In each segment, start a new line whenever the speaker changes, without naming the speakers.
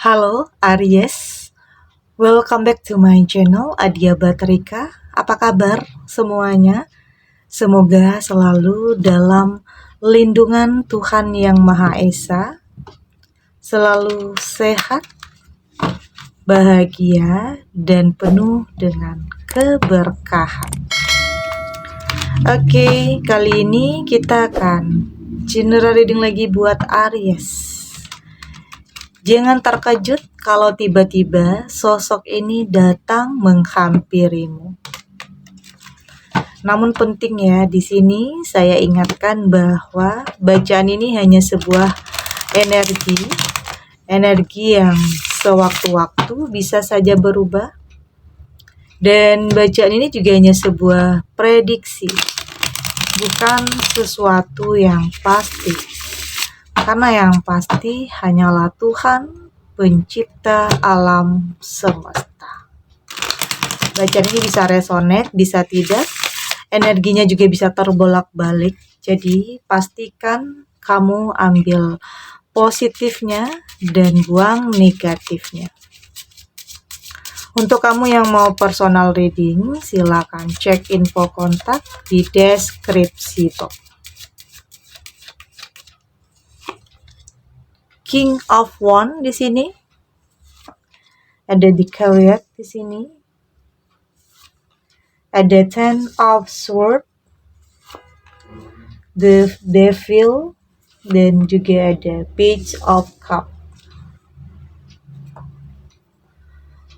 Halo Aries, welcome back to my channel Adia Batrika. Apa kabar semuanya? Semoga selalu dalam lindungan Tuhan Yang Maha Esa, selalu sehat, bahagia, dan penuh dengan keberkahan. Oke, kali ini kita akan general reading lagi buat Aries. Jangan terkejut kalau tiba-tiba sosok ini datang menghampirimu. Namun penting ya, di sini saya ingatkan bahwa bacaan ini hanya sebuah energi yang sewaktu-waktu bisa saja berubah. Dan bacaan ini juga hanya sebuah prediksi, bukan sesuatu yang pasti. Karena yang pasti hanyalah Tuhan pencipta alam semesta. Bacaan ini bisa resonate, bisa tidak. Energinya juga bisa terbolak-balik. Jadi pastikan kamu ambil positifnya dan buang negatifnya. Untuk kamu yang mau personal reading, silakan cek info kontak di deskripsi box. King of Wands di sini, ada di Chariot di sini, ada Ten of Swords, the Devil, dan juga ada Page of Cup.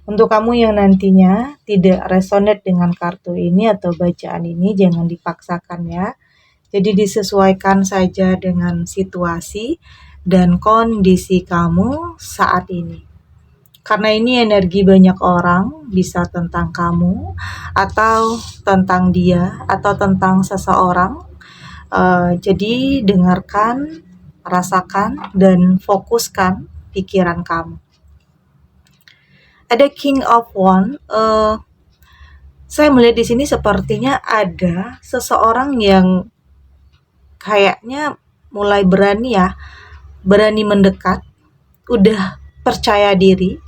Untuk kamu yang nantinya tidak resonate dengan kartu ini atau bacaan ini, jangan dipaksakan ya. Jadi disesuaikan saja dengan situasi dan kondisi kamu saat ini. Karena ini energi banyak orang, bisa tentang kamu, atau tentang dia, atau tentang seseorang. Jadi dengarkan, rasakan, dan fokuskan pikiran kamu. Ada King of Wands. Saya melihat di sini sepertinya ada seseorang yang kayaknya mulai berani mendekat, udah percaya diri,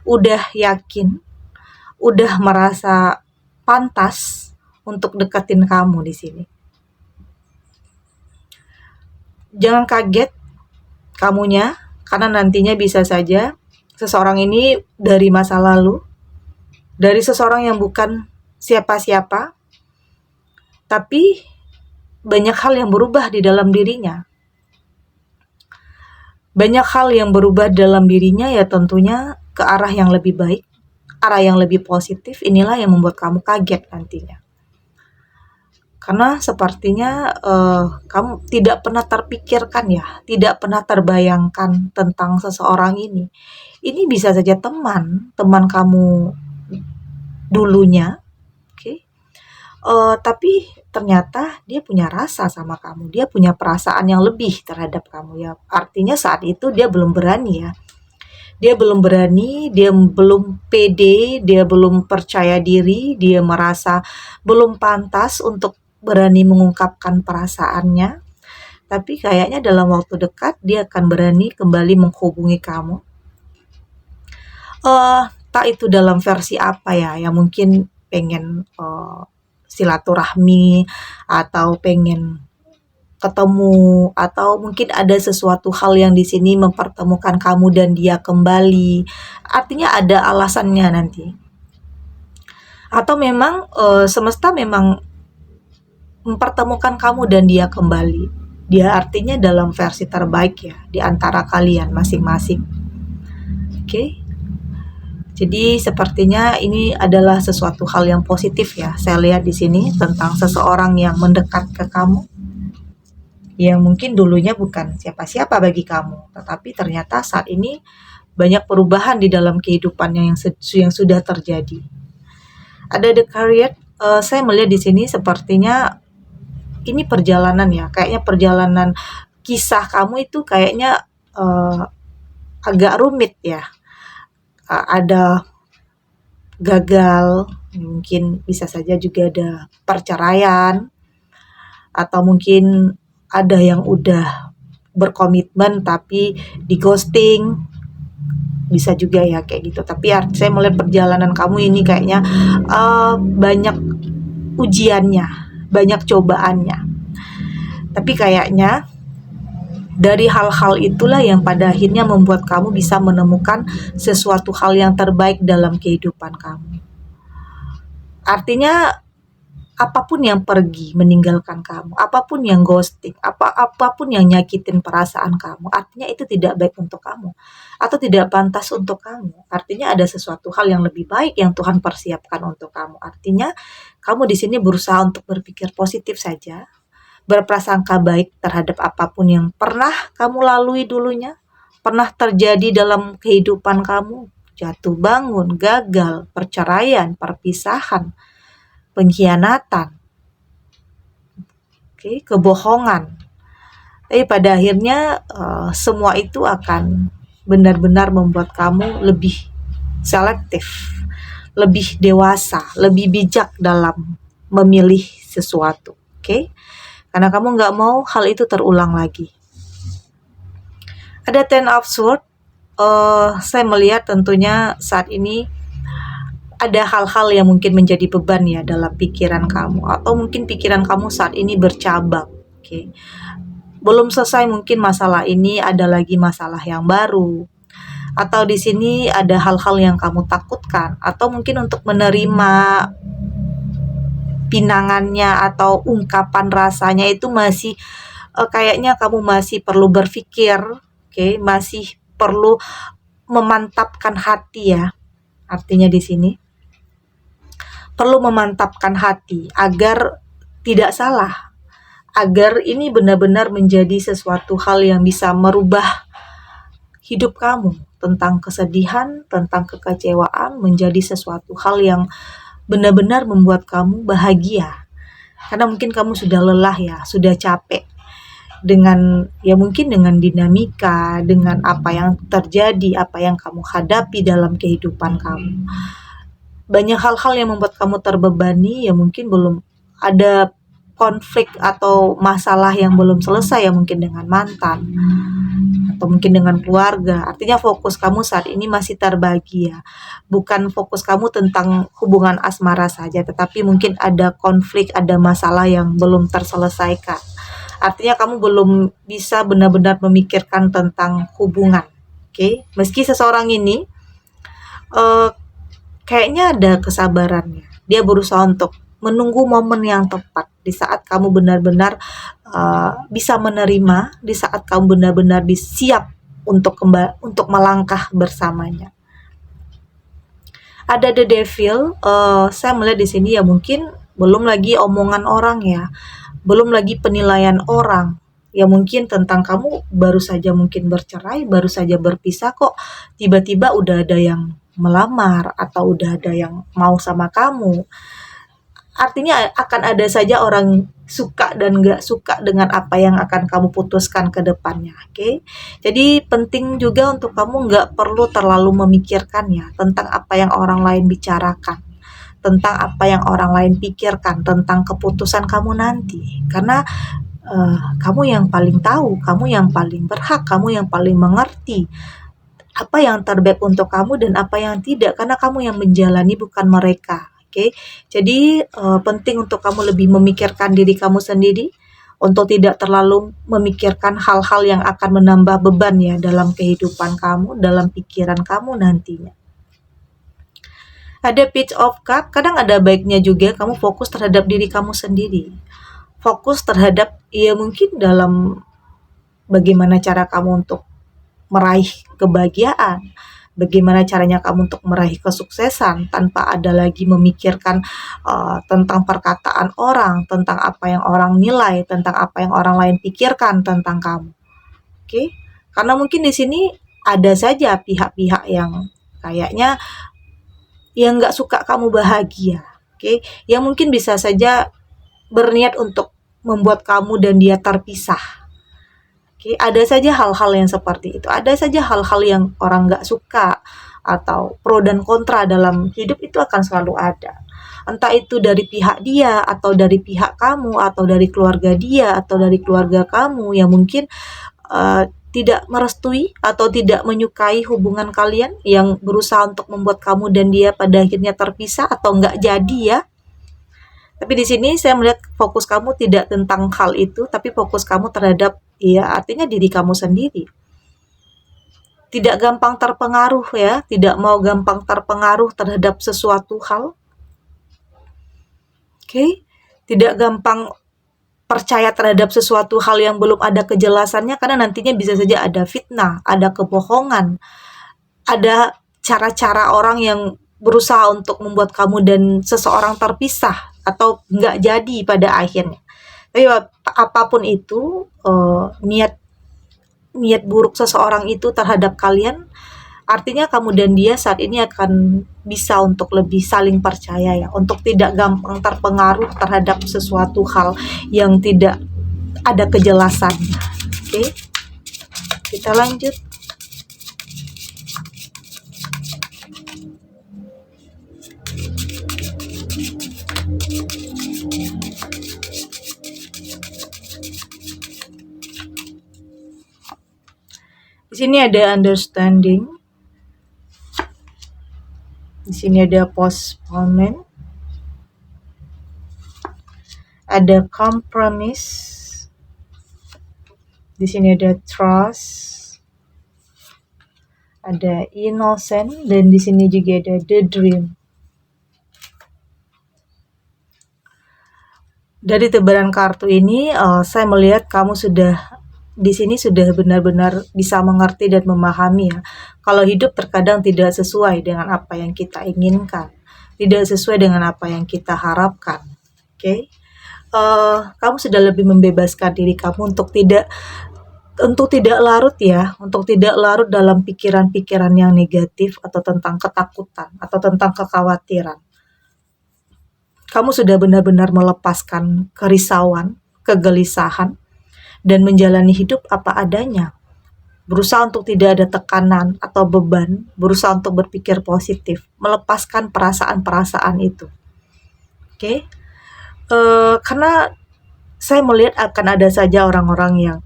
udah yakin, udah merasa pantas untuk deketin kamu di sini. Jangan kaget kamunya, karena nantinya bisa saja seseorang ini dari masa lalu, dari seseorang yang bukan siapa-siapa, tapi banyak hal yang berubah di dalam dirinya. Banyak hal yang berubah dalam dirinya ya, tentunya ke arah yang lebih baik, arah yang lebih positif. Inilah yang membuat kamu kaget nantinya. Karena sepertinya kamu tidak pernah terpikirkan ya, tidak pernah terbayangkan tentang seseorang ini. Ini bisa saja teman kamu dulunya, oke? Tapi ternyata dia punya rasa sama kamu, dia punya perasaan yang lebih terhadap kamu ya. Artinya saat itu dia belum berani ya. Dia belum berani, dia belum pede, dia belum percaya diri, dia merasa belum pantas untuk berani mengungkapkan perasaannya. Tapi kayaknya dalam waktu dekat dia akan berani kembali menghubungi kamu. Tak itu dalam versi apa ya, yang mungkin pengen silaturahmi, atau pengen ketemu, atau mungkin ada sesuatu hal yang di sini mempertemukan kamu dan dia kembali. Artinya ada alasannya nanti. Atau memang semesta memang mempertemukan kamu dan dia kembali. Dia artinya dalam versi terbaik ya di antara kalian masing-masing. Oke. Jadi sepertinya ini adalah sesuatu hal yang positif ya. Saya lihat di sini tentang seseorang yang mendekat ke kamu, yang mungkin dulunya bukan siapa-siapa bagi kamu, tetapi ternyata saat ini banyak perubahan di dalam kehidupannya yang sudah terjadi. Ada The Chariot. Saya melihat di sini sepertinya ini perjalanan ya, kayaknya perjalanan kisah kamu itu kayaknya agak rumit ya. Ada gagal, mungkin bisa saja juga ada perceraian, atau mungkin ada yang udah berkomitmen tapi di ghosting, bisa juga ya kayak gitu. Tapi saya melihat perjalanan kamu ini kayaknya banyak ujiannya, banyak cobaannya. Tapi kayaknya dari hal-hal itulah yang pada akhirnya membuat kamu bisa menemukan sesuatu hal yang terbaik dalam kehidupan kamu. Artinya apapun yang pergi meninggalkan kamu, apapun yang ghosting, apapun yang nyakitin perasaan kamu, artinya itu tidak baik untuk kamu atau tidak pantas untuk kamu. Artinya ada sesuatu hal yang lebih baik yang Tuhan persiapkan untuk kamu. Artinya kamu di sini berusaha untuk berpikir positif saja, berprasangka baik terhadap apapun yang pernah kamu lalui dulunya, pernah terjadi dalam kehidupan kamu, jatuh bangun, gagal, perceraian, perpisahan, pengkhianatan, kebohongan. Tapi pada akhirnya semua itu akan benar-benar membuat kamu lebih selektif, lebih dewasa, lebih bijak dalam memilih sesuatu. Karena kamu nggak mau hal itu terulang lagi. Ada Ten of Swords. Saya melihat tentunya saat ini ada hal-hal yang mungkin menjadi beban ya dalam pikiran kamu, atau mungkin pikiran kamu saat ini bercabang. Belum selesai mungkin masalah ini, ada lagi masalah yang baru. Atau di sini ada hal-hal yang kamu takutkan, atau mungkin untuk menerima pinangannya atau ungkapan rasanya itu masih kayaknya kamu masih perlu berpikir, masih perlu memantapkan hati ya. Artinya di sini perlu memantapkan hati agar tidak salah, agar ini benar-benar menjadi sesuatu hal yang bisa merubah hidup kamu, tentang kesedihan, tentang kekecewaan menjadi sesuatu hal yang benar-benar membuat kamu bahagia. Karena mungkin kamu sudah lelah ya, sudah capek dengan ya mungkin dengan dinamika, dengan apa yang terjadi, apa yang kamu hadapi dalam kehidupan kamu. Banyak hal-hal yang membuat kamu terbebani, ya mungkin belum ada konflik atau masalah yang belum selesai ya mungkin dengan mantan atau mungkin dengan keluarga. Artinya fokus kamu saat ini masih terbagi ya. Bukan fokus kamu tentang hubungan asmara saja, tetapi mungkin ada konflik, ada masalah yang belum terselesaikan. Artinya kamu belum bisa benar-benar memikirkan tentang hubungan. Meski seseorang ini kayaknya ada kesabarannya. Dia berusaha untuk menunggu momen yang tepat di saat kamu benar-benar bisa menerima, di saat kamu benar-benar siap untuk melangkah bersamanya. Ada The Devil. Saya melihat di sini ya mungkin belum lagi omongan orang ya, belum lagi penilaian orang. Ya mungkin tentang kamu baru saja mungkin bercerai, baru saja berpisah kok tiba-tiba udah ada yang melamar atau udah ada yang mau sama kamu. Artinya akan ada saja orang suka dan gak suka dengan apa yang akan kamu putuskan ke depannya. Jadi penting juga untuk kamu gak perlu terlalu memikirkan ya tentang apa yang orang lain bicarakan, tentang apa yang orang lain pikirkan, tentang keputusan kamu nanti. Karena kamu yang paling tahu, kamu yang paling berhak, kamu yang paling mengerti apa yang terbaik untuk kamu dan apa yang tidak, karena kamu yang menjalani bukan mereka. Jadi penting untuk kamu lebih memikirkan diri kamu sendiri, untuk tidak terlalu memikirkan hal-hal yang akan menambah beban ya dalam kehidupan kamu, dalam pikiran kamu nantinya. Ada Page of Cups. Kadang ada baiknya juga kamu fokus terhadap diri kamu sendiri, fokus terhadap ya mungkin dalam bagaimana cara kamu untuk meraih kebahagiaan, bagaimana caranya kamu untuk meraih kesuksesan tanpa ada lagi memikirkan tentang perkataan orang, tentang apa yang orang nilai, tentang apa yang orang lain pikirkan tentang kamu. Karena mungkin di sini ada saja pihak-pihak yang kayaknya yang nggak suka kamu bahagia, yang mungkin bisa saja berniat untuk membuat kamu dan dia terpisah. Ada saja hal-hal yang seperti itu. Ada saja hal-hal yang orang nggak suka atau pro dan kontra dalam hidup itu akan selalu ada. Entah itu dari pihak dia atau dari pihak kamu atau dari keluarga dia atau dari keluarga kamu yang mungkin tidak merestui atau tidak menyukai hubungan kalian, yang berusaha untuk membuat kamu dan dia pada akhirnya terpisah atau nggak jadi ya. Tapi di sini saya melihat fokus kamu tidak tentang hal itu, tapi fokus kamu terhadap ya artinya diri kamu sendiri. Tidak gampang terpengaruh ya, tidak mau gampang terpengaruh terhadap sesuatu hal. Oke, tidak gampang percaya terhadap sesuatu hal yang belum ada kejelasannya, karena nantinya bisa saja ada fitnah, ada kebohongan, ada cara-cara orang yang berusaha untuk membuat kamu dan seseorang terpisah atau nggak jadi pada akhirnya. Tapi apapun itu, niat niat buruk seseorang itu terhadap kalian, artinya kamu dan dia saat ini akan bisa untuk lebih saling percaya ya, untuk tidak gampang terpengaruh terhadap sesuatu hal yang tidak ada kejelasan. Oke, kita lanjut. Di sini ada understanding. Di sini ada postponement. Ada compromise. Di sini ada trust. Ada innocent, dan di sini juga ada the dream. Dari tebaran kartu ini, saya melihat kamu di sini sudah benar-benar bisa mengerti dan memahami ya, kalau hidup terkadang tidak sesuai dengan apa yang kita inginkan, tidak sesuai dengan apa yang kita harapkan. Oke, kamu sudah lebih membebaskan diri kamu untuk tidak larut ya, untuk tidak larut dalam pikiran-pikiran yang negatif atau tentang ketakutan atau tentang kekhawatiran. Kamu sudah benar-benar melepaskan kerisauan, kegelisahan, dan menjalani hidup apa adanya. Berusaha untuk tidak ada tekanan atau beban, berusaha untuk berpikir positif, melepaskan perasaan-perasaan itu. Oke? Karena saya melihat akan ada saja orang-orang yang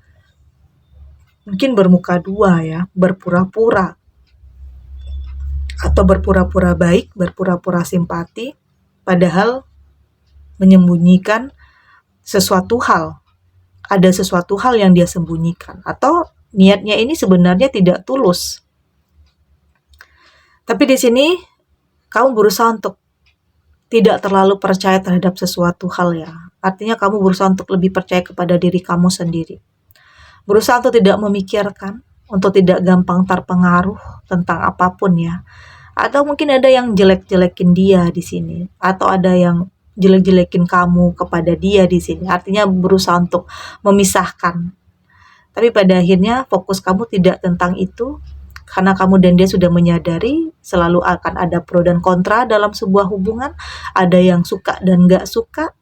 mungkin bermuka dua ya, berpura-pura, atau berpura-pura baik, berpura-pura simpati, padahal menyembunyikan sesuatu hal. Ada sesuatu hal yang dia sembunyikan, atau niatnya ini sebenarnya tidak tulus. Tapi di sini kamu berusaha untuk tidak terlalu percaya terhadap sesuatu hal ya. Artinya kamu berusaha untuk lebih percaya kepada diri kamu sendiri. Berusaha untuk tidak memikirkan, untuk tidak gampang terpengaruh tentang apapun ya. Atau mungkin ada yang jelek-jelekin dia di sini, atau ada yang jelek-jelekin kamu kepada dia di sini. Artinya berusaha untuk memisahkan. Tapi pada akhirnya fokus kamu tidak tentang itu, karena kamu dan dia sudah menyadari selalu akan ada pro dan kontra dalam sebuah hubungan. Ada yang suka dan gak suka.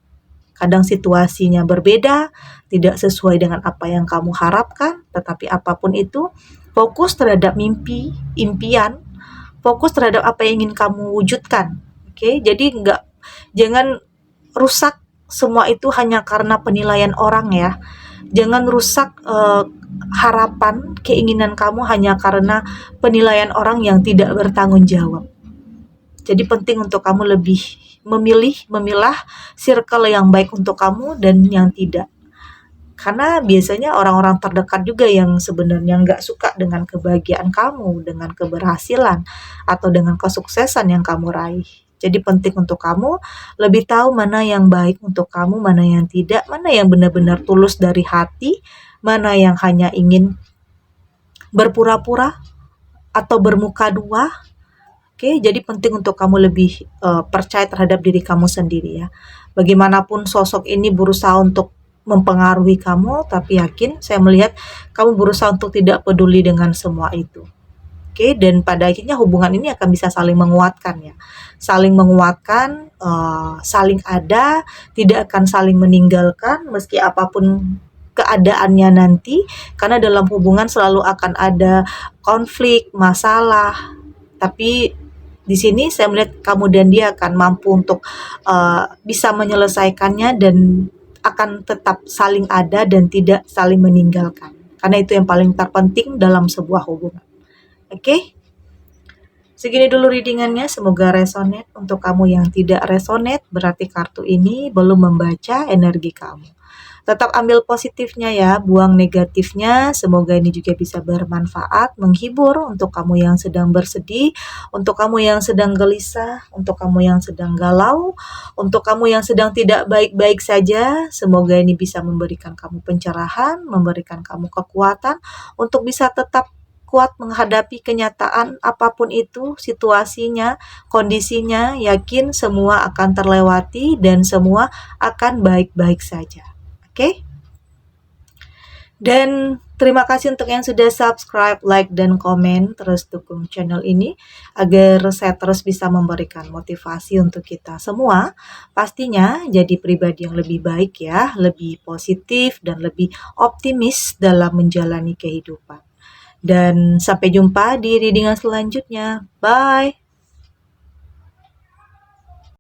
Kadang situasinya berbeda, tidak sesuai dengan apa yang kamu harapkan. Tetapi apapun itu, fokus terhadap mimpi, impian, fokus terhadap apa yang ingin kamu wujudkan. Oke, jadi jangan rusak semua itu hanya karena penilaian orang ya. Jangan rusak harapan, keinginan kamu hanya karena penilaian orang yang tidak bertanggung jawab. Jadi penting untuk kamu lebih memilah circle yang baik untuk kamu dan yang tidak. Karena biasanya orang-orang terdekat juga yang sebenarnya nggak suka dengan kebahagiaan kamu, dengan keberhasilan, atau dengan kesuksesan yang kamu raih. Jadi penting untuk kamu lebih tahu mana yang baik untuk kamu, mana yang tidak, mana yang benar-benar tulus dari hati, mana yang hanya ingin berpura-pura atau bermuka dua. Oke, jadi penting untuk kamu lebih percaya terhadap diri kamu sendiri ya. Bagaimanapun sosok ini berusaha untuk mempengaruhi kamu, tapi yakin saya melihat kamu berusaha untuk tidak peduli dengan semua itu. Oke, dan pada akhirnya hubungan ini akan bisa saling menguatkan ya. Saling menguatkan, saling ada, tidak akan saling meninggalkan meski apapun keadaannya nanti, karena dalam hubungan selalu akan ada konflik, masalah. Tapi di sini saya melihat kamu dan dia akan mampu untuk bisa menyelesaikannya dan akan tetap saling ada dan tidak saling meninggalkan. Karena itu yang paling terpenting dalam sebuah hubungan. Oke? Segini dulu readingannya, semoga resonate. Untuk kamu yang tidak resonate, berarti kartu ini belum membaca energi kamu. Tetap ambil positifnya ya, buang negatifnya. Semoga ini juga bisa bermanfaat, menghibur untuk kamu yang sedang bersedih, untuk kamu yang sedang gelisah, untuk kamu yang sedang galau, untuk kamu yang sedang tidak baik-baik saja. Semoga ini bisa memberikan kamu pencerahan, memberikan kamu kekuatan untuk bisa tetap kuat menghadapi kenyataan apapun itu, situasinya, kondisinya. Yakin semua akan terlewati dan semua akan baik-baik saja. Oke? Dan terima kasih untuk yang sudah subscribe, like, dan komen. Terus dukung channel ini agar saya terus bisa memberikan motivasi untuk kita semua. Pastinya jadi pribadi yang lebih baik ya, lebih positif dan lebih optimis dalam menjalani kehidupan. Dan sampai jumpa di readingan selanjutnya. Bye!